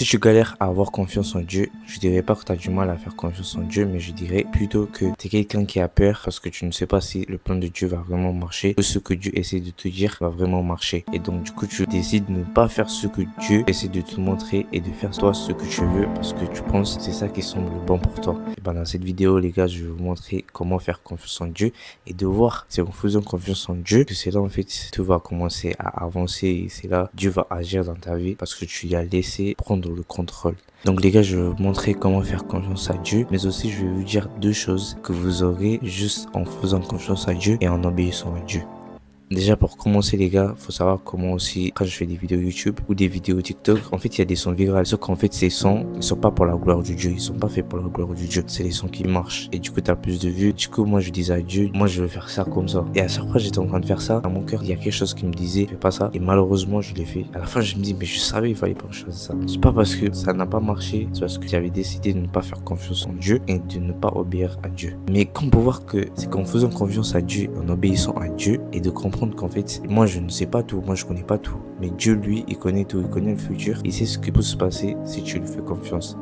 Si tu galères à avoir confiance en Dieu, je dirais pas que tu as du mal à faire confiance en Dieu, mais je dirais plutôt que tu es quelqu'un qui a peur parce que tu ne sais pas si le plan de Dieu va vraiment marcher ou ce que Dieu essaie de te dire va vraiment marcher. Et donc du coup tu décides de ne pas faire ce que Dieu essaie de te montrer et de faire toi ce que tu veux parce que tu penses que c'est ça qui semble bon pour toi. Et dans cette vidéo les gars, je vais vous montrer comment faire confiance en Dieu et de voir c'est en faisant confiance en Dieu que c'est là en fait tout va commencer à avancer et c'est là Dieu va agir dans ta vie parce que tu lui as laissé prendre le contrôle. Donc les gars, je vais vous montrer comment faire confiance à Dieu, mais aussi je vais vous dire deux choses que vous aurez juste en faisant confiance à Dieu et en obéissant à Dieu. Déjà pour commencer les gars, faut savoir comment aussi quand je fais des vidéos YouTube ou des vidéos TikTok, en fait il y a des sons virales, sauf qu'en fait ces sons, ils sont pas pour la gloire du Dieu, ils sont pas faits pour la gloire du Dieu, c'est les sons qui marchent et du coup t'as plus de vues. Du coup moi je disais à Dieu, moi je veux faire ça comme ça et à chaque fois j'étais en train de faire ça, dans mon cœur il y a quelque chose qui me disait fais pas ça et malheureusement je l'ai fait. À la fin je me dis mais je savais il fallait pas que je fasse ça. C'est pas parce que ça n'a pas marché, c'est parce que j'avais décidé de ne pas faire confiance en Dieu et de ne pas obéir à Dieu. Mais comme on peut voir que c'est qu'en faisant confiance à Dieu, en obéissant à Dieu et de comprendre qu'en fait moi je ne sais pas tout, moi je connais pas tout, mais Dieu lui il connaît tout, il connaît le futur, il sait ce qui peut se passer si tu lui fais confiance.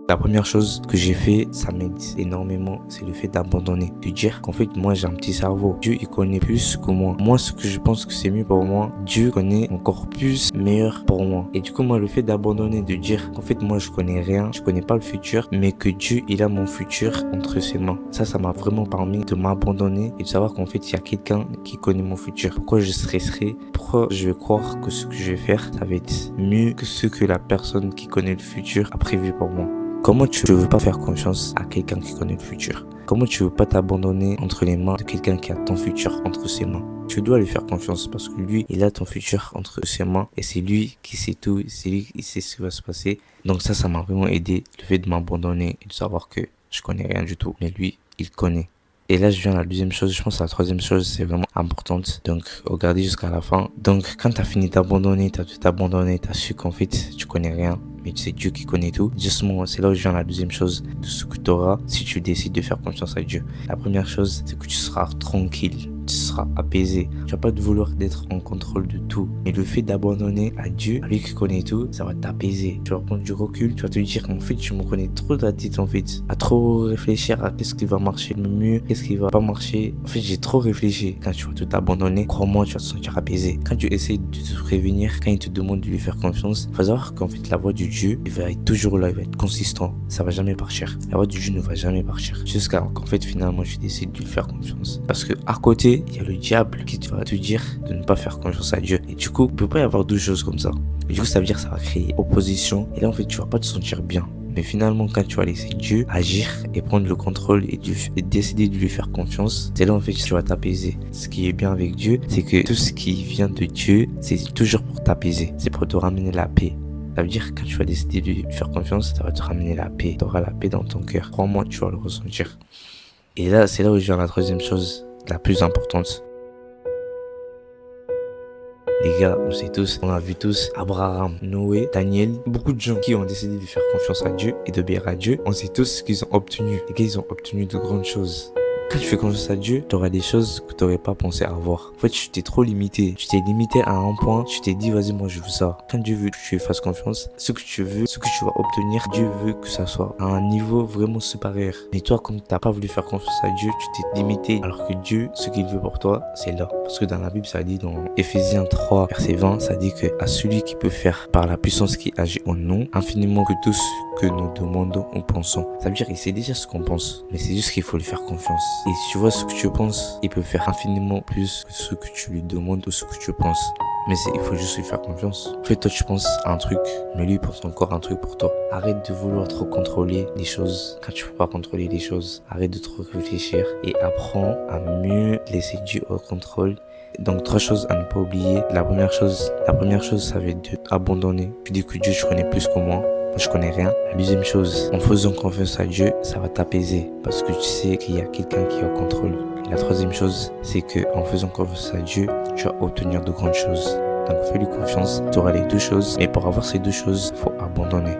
La première chose que j'ai fait, ça m'aide énormément, c'est le fait d'abandonner, de dire qu'en fait moi j'ai un petit cerveau, Dieu il connaît plus que moi. Moi ce que je pense que c'est mieux pour moi, Dieu connaît encore plus meilleur pour moi. Et du coup moi le fait d'abandonner, de dire qu'en fait moi je connais rien, je connais pas le futur, mais que Dieu il a mon futur entre ses mains. Ça m'a vraiment permis de m'abandonner et de savoir qu'en fait il y a quelqu'un qui connaît mon futur. Pourquoi je stresserai, pourquoi je vais croire que ce que je vais faire, ça va être mieux que ce que la personne qui connaît le futur a prévu pour moi. Comment tu veux pas faire confiance à quelqu'un qui connaît le futur? Comment tu veux pas t'abandonner entre les mains de quelqu'un qui a ton futur entre ses mains? Tu dois lui faire confiance parce que lui, il a ton futur entre ses mains et c'est lui qui sait tout, c'est lui qui sait ce qui va se passer. Donc ça m'a vraiment aidé, le fait de m'abandonner et de savoir que je connais rien du tout, mais lui, il connaît. Et là, je viens à la deuxième chose. Je pense que la troisième chose, c'est vraiment importante. Donc, regardez jusqu'à la fin. Donc, quand t'as fini d'abandonner, t'as tout abandonné, t'as su qu'en fait, tu connais rien, mais c'est Dieu qui connaît tout. Justement, c'est là où je viens à la deuxième chose de ce que tu auras si tu décides de faire confiance à Dieu. La première chose, c'est que tu seras tranquille. Tu seras apaisé. Tu vas pas te vouloir d'être en contrôle de tout. Mais le fait d'abandonner à Dieu, à lui qui connaît tout, ça va t'apaiser. Tu vas prendre du recul. Tu vas te dire qu'en fait, tu me connais trop de la tête, en fait. À trop réfléchir à qu'est-ce qui va marcher le mieux, qu'est-ce qui va pas marcher. En fait, j'ai trop réfléchi. Quand tu vas tout abandonner, crois-moi, tu vas te sentir apaisé. Quand tu essaies de te prévenir, quand il te demande de lui faire confiance, faut savoir qu'en fait, la voix du Dieu, il va être toujours là, il va être consistant. Ça va jamais partir. La voix du Dieu ne va jamais partir. Jusqu'à qu'en fait, finalement, tu décides de lui faire confiance. Parce que à côté, il y a le diable qui va te dire de ne pas faire confiance à Dieu. Et du coup, il peut pas y avoir deux choses comme ça. Et du coup, ça veut dire que ça va créer opposition. Et là, en fait, tu vas pas te sentir bien. Mais finalement, quand tu vas laisser Dieu agir et prendre le contrôle et décider de lui faire confiance, c'est là en fait que tu vas t'apaiser. Ce qui est bien avec Dieu, c'est que tout ce qui vient de Dieu, c'est toujours pour t'apaiser. C'est pour te ramener la paix. Ça veut dire que quand tu vas décider de lui faire confiance, ça va te ramener la paix. Tu auras la paix dans ton cœur. Crois-moi, tu vas le ressentir. Et là, c'est là où je viens à la troisième chose, la plus importante. Les gars, on sait tous, on a vu tous Abraham, Noé, Daniel, beaucoup de gens qui ont décidé de faire confiance à Dieu et d'obéir à Dieu. On sait tous ce qu'ils ont obtenu. Les gars, ils ont obtenu de grandes choses. Quand tu fais confiance à Dieu, tu auras des choses que tu n'aurais pas pensé avoir. En fait, tu t'es trop limité. Tu t'es limité à un point. Tu t'es dit, vas-y, moi, je veux ça. Quand Dieu veut que tu lui fasses confiance, ce que tu veux, ce que tu vas obtenir, Dieu veut que ça soit à un niveau vraiment supérieur. Mais toi, comme tu n'as pas voulu faire confiance à Dieu, tu t'es limité. Alors que Dieu, ce qu'il veut pour toi, c'est là. Parce que dans la Bible, ça dit dans Ephésiens 3, verset 20, ça dit que à celui qui peut faire par la puissance qui agit en nous, infiniment que tout ce que nous demandons ou pensons. Ça veut dire qu'il sait déjà ce qu'on pense. Mais c'est juste qu'il faut lui faire confiance. Et si tu vois ce que tu penses, il peut faire infiniment plus que ce que tu lui demandes ou ce que tu penses. Mais il faut juste lui faire confiance. En fait, toi, tu penses à un truc, mais lui, il pense encore un truc pour toi. Arrête de vouloir trop contrôler les choses quand tu peux pas contrôler les choses. Arrête de trop réfléchir et apprends à mieux laisser Dieu au contrôle. Donc, 3 choses à ne pas oublier. La première chose, ça va être de t'abandonner. Tu dis que Dieu, tu connais plus que moi. Je connais rien. La deuxième chose, en faisant confiance à Dieu, ça va t'apaiser parce que tu sais qu'il y a quelqu'un qui est au contrôle. Et la troisième chose, c'est que en faisant confiance à Dieu, tu vas obtenir de grandes choses. Donc fais-lui confiance, tu auras les deux choses. Mais pour avoir ces deux choses, il faut abandonner.